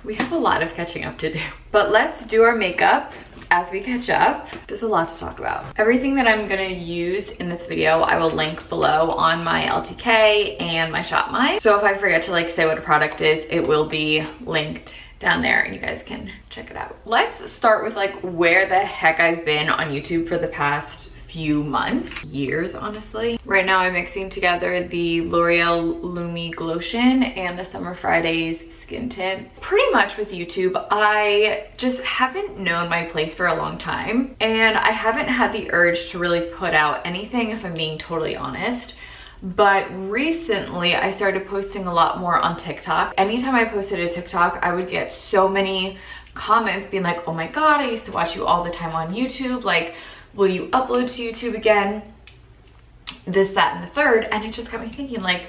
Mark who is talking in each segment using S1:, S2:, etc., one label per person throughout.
S1: we have a lot of catching up to do. But let's do our makeup as we catch up. There's a lot to talk about. Everything that I'm gonna use in this video, I will link below on my LTK and my ShopMy. So if I forget to like say what a product is, it will be linked down there and you guys can check it out. Let's start with like where the heck I've been on YouTube for the past few months, years honestly. Right now I'm mixing together the L'Oreal Lumi Glotion and the Summer Fridays skin tint. Pretty much with YouTube, I just haven't known my place for a long time and I haven't had the urge to really put out anything, if I'm being totally honest. But recently I started posting a lot more on TikTok. Anytime I posted a TikTok, I would get so many comments being like, oh my God, I used to watch you all the time on YouTube. Like, will you upload to YouTube again? This, that, and the third. And it just got me thinking, like,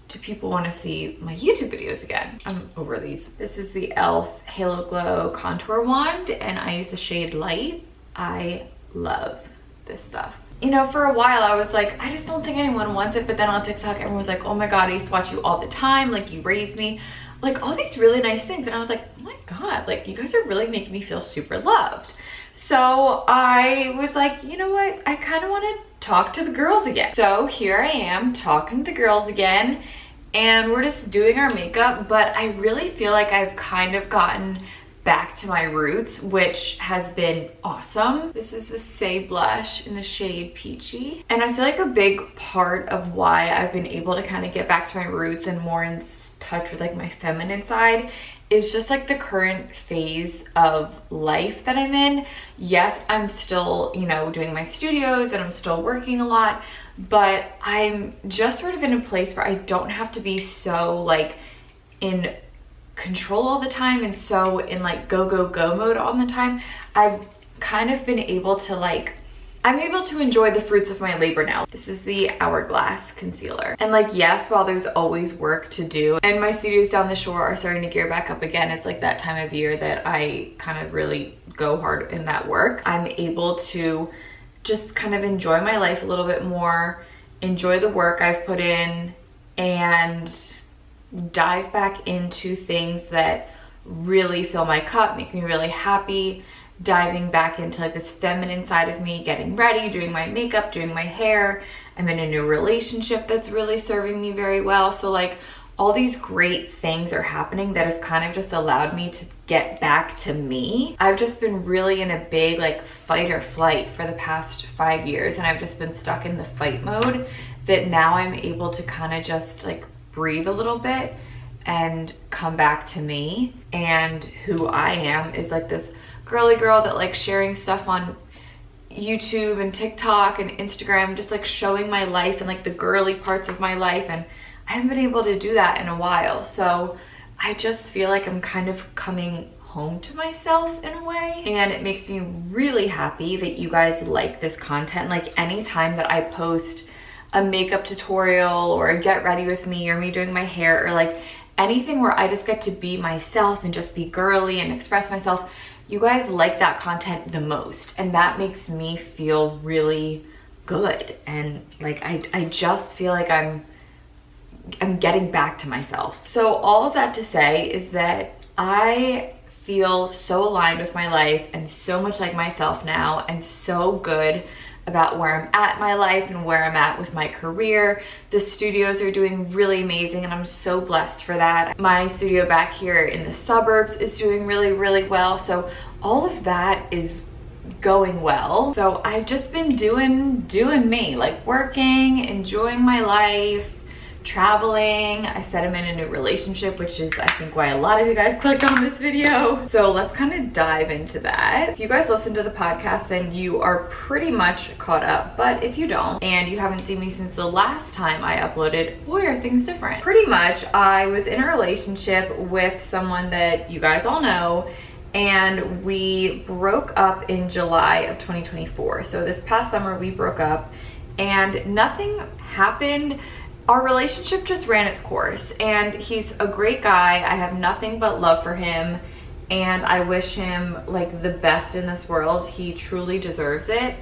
S1: do people want to see my YouTube videos again? I'm over these. This is the e.l.f. Halo Glow Contour Wand and I use the shade Light. I love this stuff. You know, for a while I was like, I just don't think anyone wants it. But then on TikTok, everyone was like, oh my God, I used to watch you all the time. Like, you raised me. Like, all these really nice things. And I was like, oh my God, like, you guys are really making me feel super loved. So I was like, you know what? I kind of want to talk to the girls again. So here I am talking to the girls again. And we're just doing our makeup. But I really feel like I've kind of gotten back to my roots, which has been awesome. This is the Say blush in the shade Peachy. And I feel like a big part of why I've been able to kind of get back to my roots and more in touch with like my feminine side is just like the current phase of life that I'm in. Yes, I'm still, you know, doing my studios and I'm still working a lot, but I'm just sort of in a place where I don't have to be so like in control all the time and so in like go mode all the time. I've kind of been able to like, I'm able to enjoy the fruits of my labor now. This is the Hourglass concealer. And like, yes, while there's always work to do and my studios down the shore are starting to gear back up again, it's like that time of year that I kind of really go hard in that work. I'm able to just kind of enjoy my life a little bit more, enjoy the work I've put in, and dive back into things that really fill my cup, make me really happy, diving back into like this feminine side of me, getting ready, doing my makeup, doing my hair. I'm in a new relationship that's really serving me very well. So like all these great things are happening that have kind of just allowed me to get back to me. I've just been really in a big like fight or flight for the past 5 years and I've just been stuck in the fight mode that now I'm able to kind of just like breathe a little bit and come back to me. And who I am is like this girly girl that likes sharing stuff on YouTube and TikTok and Instagram, just like showing my life and like the girly parts of my life. And I haven't been able to do that in a while. So I just feel like I'm kind of coming home to myself in a way. And it makes me really happy that you guys like this content. Like anytime that I post a makeup tutorial or a get ready with me or me doing my hair or like anything where I just get to be myself and just be girly and express myself, you guys like that content the most. And that makes me feel really good. And like, I just feel like I'm getting back to myself. So all of that to say is that I feel so aligned with my life and so much like myself now and so good about where I'm at in my life and where I'm at with my career. The studios are doing really amazing and I'm so blessed for that. My studio back here in the suburbs is doing really, really well. So all of that is going well. So I've just been doing me, like working, enjoying my life, traveling. I said I'm in a new relationship, which is I think why a lot of you guys clicked on this video. So let's kind of dive into that. If you guys listen to the podcast, then you are pretty much caught up. But if you don't, and you haven't seen me since the last time I uploaded, boy, are things different. Pretty much, I was in a relationship with someone that you guys all know, and we broke up in July of 2024. So this past summer we broke up and nothing happened. Our relationship just ran its course, and he's a great guy. I have nothing but love for him, and I wish him like the best in this world. He truly deserves it.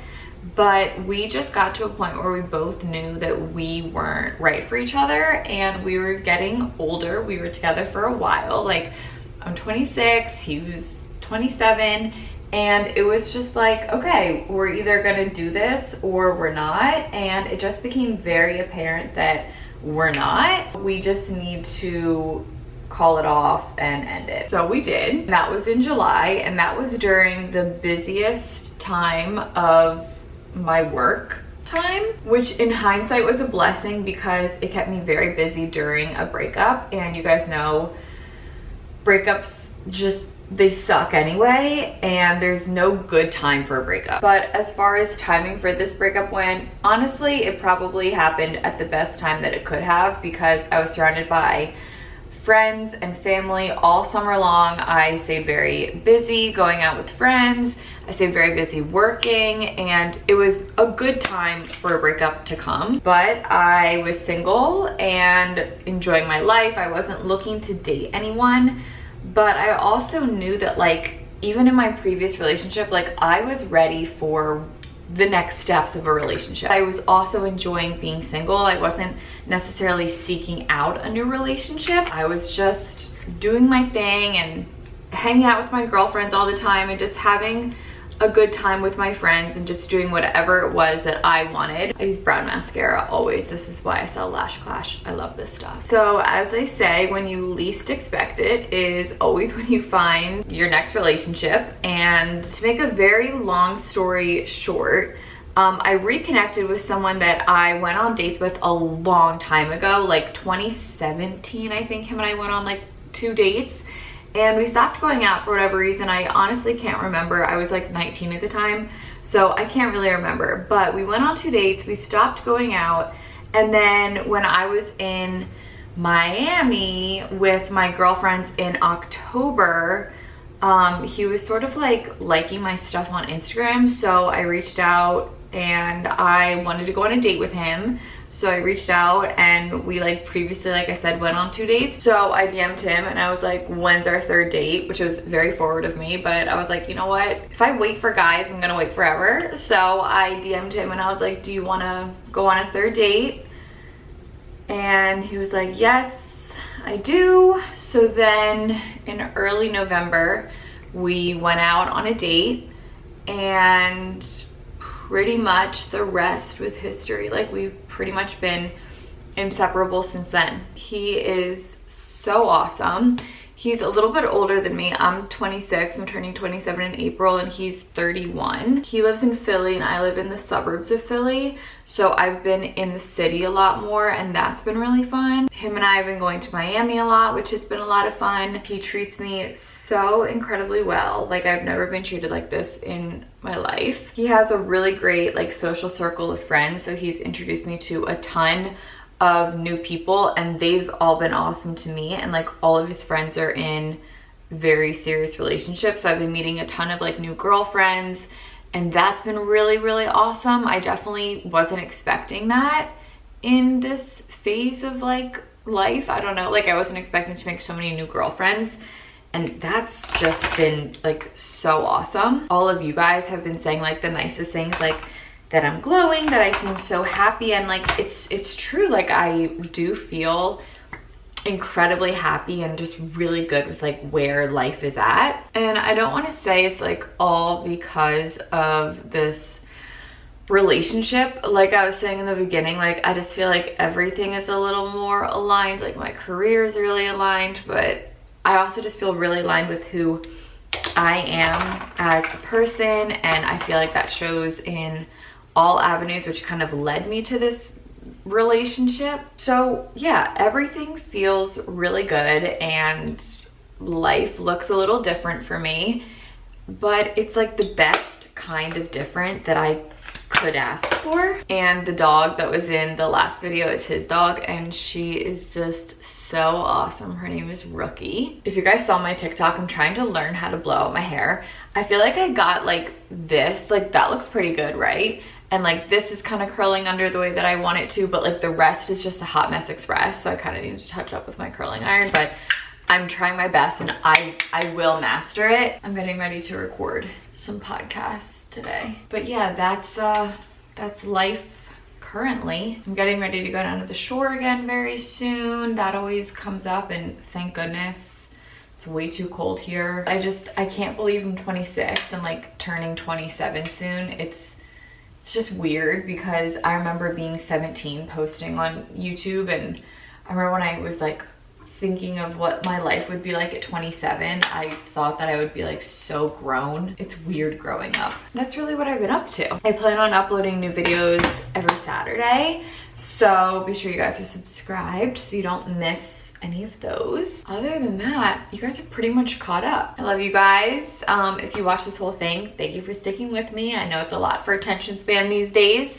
S1: But we just got to a point where we both knew that we weren't right for each other, and we were getting older. We were together for a while, like I'm 26, he was 27, and it was just like, okay, we're either gonna do this or we're not. And it just became very apparent that we're not. We just need to call it off and end it. So we did. That was in July, and that was during the busiest time of my work time, which in hindsight was a blessing because it kept me very busy during a breakup. And you guys know breakups just, they suck anyway, and there's no good time for a breakup. But as far as timing for this breakup went, honestly, it probably happened at the best time that it could have, because I was surrounded by friends and family all summer long. I stayed very busy going out with friends. I stayed very busy working, and it was a good time for a breakup to come. But I was single and enjoying my life. I wasn't looking to date anyone, but I also knew that, like, even in my previous relationship, like, I was ready for the next steps of a relationship. I was also enjoying being single. I wasn't necessarily seeking out a new relationship. I was just doing my thing and hanging out with my girlfriends all the time and just having a good time with my friends and just doing whatever it was that I wanted. I use brown mascara always. This is why I sell Lash Clash. I love this stuff. So as I say, when you least expect it is always when you find your next relationship. And to make a very long story short, I reconnected with someone that I went on dates with a long time ago, like 2017, I think him and I went on like 2 dates. And we stopped going out for whatever reason. I honestly can't remember. I was like 19 at the time, so I can't really remember. But we went on 2 dates, we stopped going out, and then when I was in Miami with my girlfriends in October, he was sort of like liking my stuff on Instagram, so I reached out and I wanted to go on a date with him. So I reached out, and we, like previously, like I said, went on 2 dates. So I DM'd him and I was like, when's our 3rd date? Which was very forward of me, but I was like, you know what? If I wait for guys, I'm gonna wait forever. So I DM'd him and I was like, do you wanna go on a 3rd date? And he was like, yes, I do. So then in early November, we went out on a date, and pretty much the rest was history. Like, we've pretty much been inseparable since then. He is so awesome. He's a little bit older than me. I'm 26, I'm turning 27 in April, and he's 31. He lives in Philly and I live in the suburbs of Philly. So I've been in the city a lot more, and that's been really fun. Him and I have been going to Miami a lot, which has been a lot of fun. He treats me so incredibly well. Like, I've never been treated like this in my life. He has a really great like social circle of friends, so he's introduced me to a ton of new people, and they've all been awesome to me. And like, all of his friends are in very serious relationships, so I've been meeting a ton of like new girlfriends, and that's been really, really awesome. I definitely wasn't expecting that in this phase of like life. I don't know, like, I wasn't expecting to make so many new girlfriends, and that's just been like so awesome. All of you guys have been saying like the nicest things, like that I'm glowing, that I seem so happy, and like it's true. Like, I do feel incredibly happy and just really good with like where life is at. And I don't want to say it's like all because of this relationship. Like I was saying in the beginning, like, I just feel like everything is a little more aligned. Like, my career is really aligned, but I also just feel really aligned with who I am as a person, and I feel like that shows in all avenues, which kind of led me to this relationship. So yeah, everything feels really good, and life looks a little different for me, but it's like the best kind of different that I could ask for. And the dog that was in the last video is his dog, and she is just so awesome. Her name is Rookie. If you guys saw my TikTok, I'm trying to learn how to blow out my hair. I feel like I got like this, like that looks pretty good, right? And like this is kind of curling under the way that I want it to, but like the rest is just a hot mess express. So I kind of need to touch up with my curling iron, but I'm trying my best, and I will master it. I'm getting ready to record some podcasts today. But yeah, that's life currently. I'm getting ready to go down to the shore again very soon. That always comes up, and thank goodness. It's way too cold here. I can't believe I'm 26 and like turning 27 soon. It's just weird because I remember being 17 posting on YouTube, and I remember when I was like thinking of what my life would be like at 27, I thought that I would be like so grown. It's weird growing up. That's really what I've been up to. I plan on uploading new videos every Saturday, so be sure you guys are subscribed so you don't miss any of those. Other than that, you guys are pretty much caught up. I love you guys. If you watch this whole thing, thank you for sticking with me. I know it's a lot for attention span these days,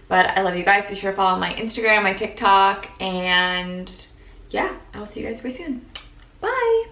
S1: but I love you guys. Be sure to follow my Instagram, my TikTok, and yeah, I will see you guys very soon. Bye.